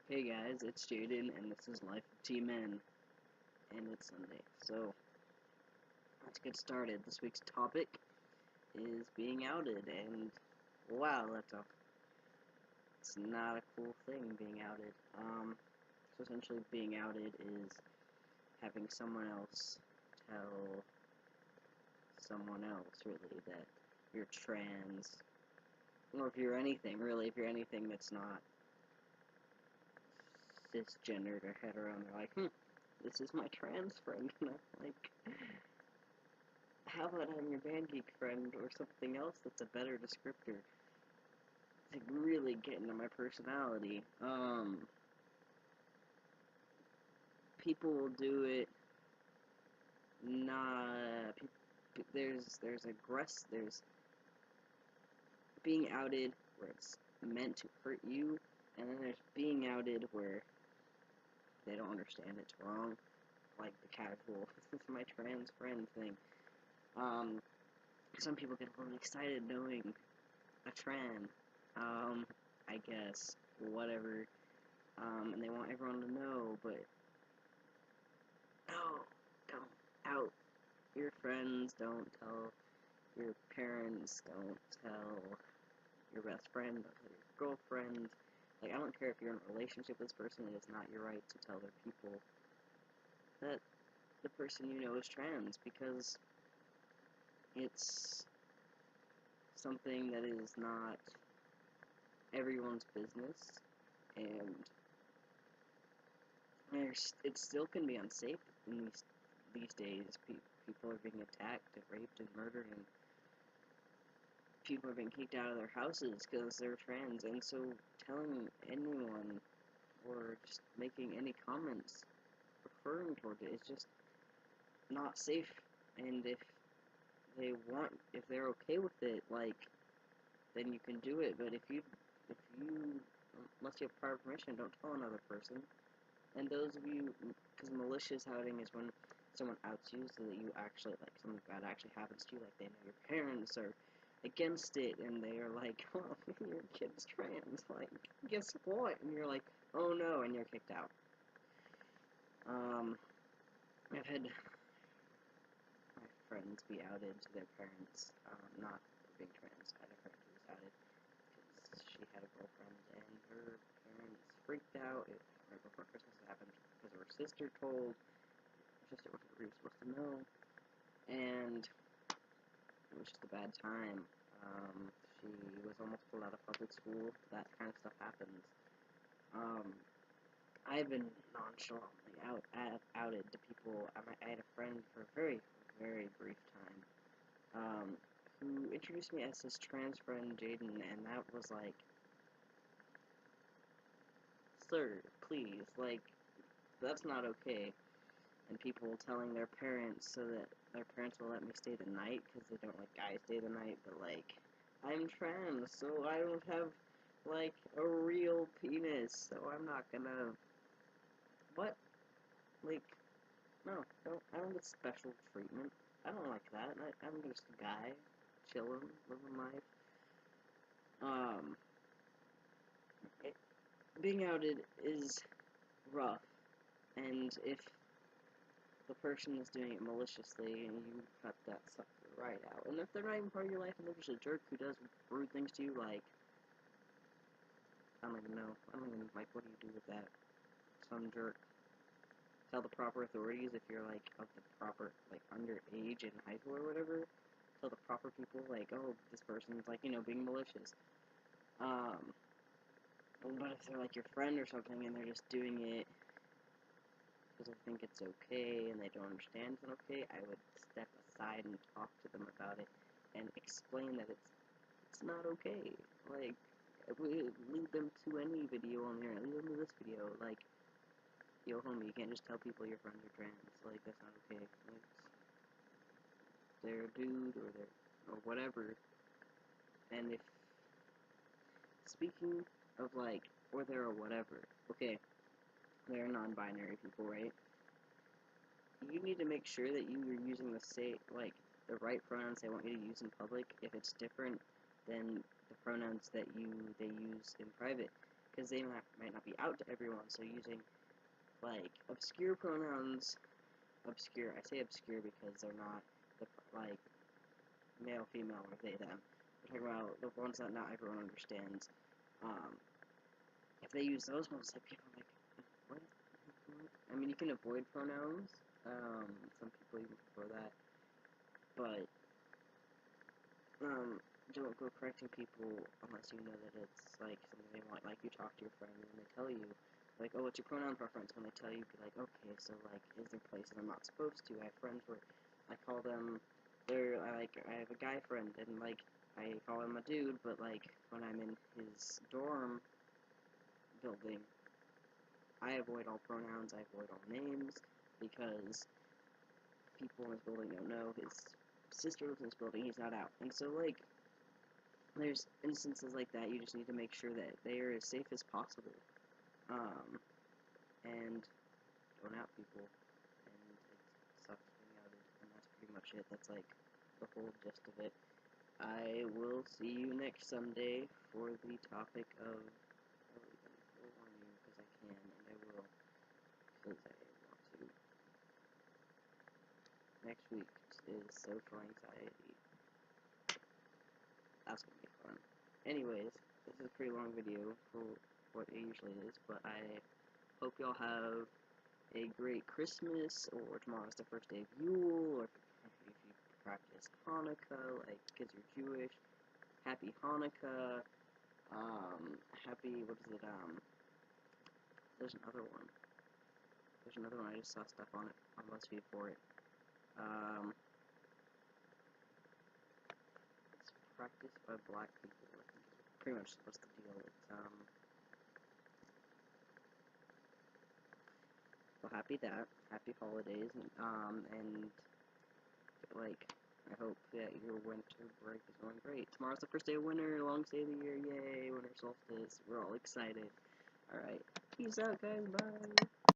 Hey guys, it's Jaden, and this is Life of T-Men, and it's Sunday. So, let's get started. This week's topic is being outed, and wow, it's not a cool thing, being outed. So essentially being outed is having someone else tell someone else, really, that you're trans, or if you're anything, really, if you're anything that's not cisgendered or hetero, and they're like, this is my trans friend, and I'm like, how about I'm your band geek friend or something else that's a better descriptor? It's like really getting to my personality. People will do it. Not there's being outed where it's meant to hurt you, and then there's being outed where they don't understand it's wrong, like the casual "this is my trans friend" thing. Um, some people get a little excited knowing a trans. Um, I guess whatever. And they want everyone to know, but no, don't out your friends, don't tell your parents, don't tell your best friend, don't tell your girlfriend. Like, I don't care if you're in a relationship with this person, it is not your right to tell other people that the person you know is trans, because it's something that is not everyone's business, and it still can be unsafe in these days. People are being attacked and raped and murdered, and people are being kicked out of their houses because they're trans. And so telling anyone or just making any comments referring toward it is just not safe. And if they're okay with it, like, then you can do it. But if you unless you have prior permission, don't tell another person. And those of you, because malicious outing is when someone outs you so that you actually, like, something bad actually happens to you, like they know your parents are against it, and they are like, oh, your kid's trans, like, guess what? And you're like, oh no, and you're kicked out. I've had my friends be outed to their parents, not for being trans. I had a friend who was outed because she had a girlfriend, and her parents freaked out. Right before Christmas it happened because her sister told. Her sister wasn't really supposed to know, and it was just a bad time. She was almost pulled out of public school. That kind of stuff happens. I've been nonchalantly outed to people. I had a friend for a very, very brief time, who introduced me as his trans friend, Jaden, and that was like, sir, please, like, that's not okay. And people telling their parents so that their parents will let me stay the night, because they don't like guys stay the night, but like, I'm trans, so I don't have, like, a real penis, so I'm not gonna, what? Like, no, I don't get special treatment. I don't like that. I'm just a guy, chilling, living life. Um, it, being outed is rough, and if the person is doing it maliciously, and you cut that sucker right out, and if they're not even part of your life, and they're just a jerk who does rude things to you, like, I don't even know. I don't even, like, what do you do with that? Some jerk. Tell the proper authorities if you're, like, of the proper, like, underage in high school or whatever. Tell the proper people, like, oh, this person's, like, being malicious. Um, but if they're, like, your friend or something, and they're just doing it because they think it's okay, and they don't understand it's not okay, I would step aside and talk to them about it, and explain that it's not okay. Like, we lead them to any video on the internet, lead them to this video, like, yo, homie, you can't just tell people your friends are trans. Like, that's not okay. Like, they're a dude, or whatever. And if, speaking of, like, or they're a whatever, okay, they're non-binary people, right? You need to make sure that you are using the right pronouns they want you to use in public if it's different than the pronouns that they use in private. because they might not be out to everyone. So using like obscure pronouns, obscure. I say obscure because they're not the like male, female, or they, them. We're talking about the ones that not everyone understands. If they use those ones, like people are like, what? I mean, you can avoid pronouns. Some people even prefer that, but don't go correcting people unless you know that it's like something they want. Like you talk to your friend and they tell you, like, oh, what's your pronoun preference? When they tell you, be like, okay, so like, is there places I'm not supposed to? I have friends where I call them, I have a guy friend and like I call him a dude, but like when I'm in his dorm building, I avoid all pronouns, I avoid all names, because people in his building don't know. His sister lives in his building, he's not out. And so, like, there's instances like that, you just need to make sure that they are as safe as possible. And don't out people. And it sucks being outed. And that's pretty much it. That's, like, the whole gist of it. I will see you next Sunday for the topic of... I will warn you, because I can, and I will, because I want to. Next week is social anxiety. That's gonna be fun. Anyways, this is a pretty long video for what it usually is, but I hope y'all have a great Christmas, or tomorrow's the first day of Yule, or if you practice Hanukkah, like, because you're Jewish, happy Hanukkah, happy, what is it, there's another one, I just saw stuff on it, on BuzzFeed for it, it's practiced by black people, I think is pretty much what's the deal, it's, well, happy holidays, and, like, I hope that your winter break is going great. Tomorrow's the first day of winter, longest day of the year, yay, winter solstice, we're all excited. Alright, peace out, guys, bye.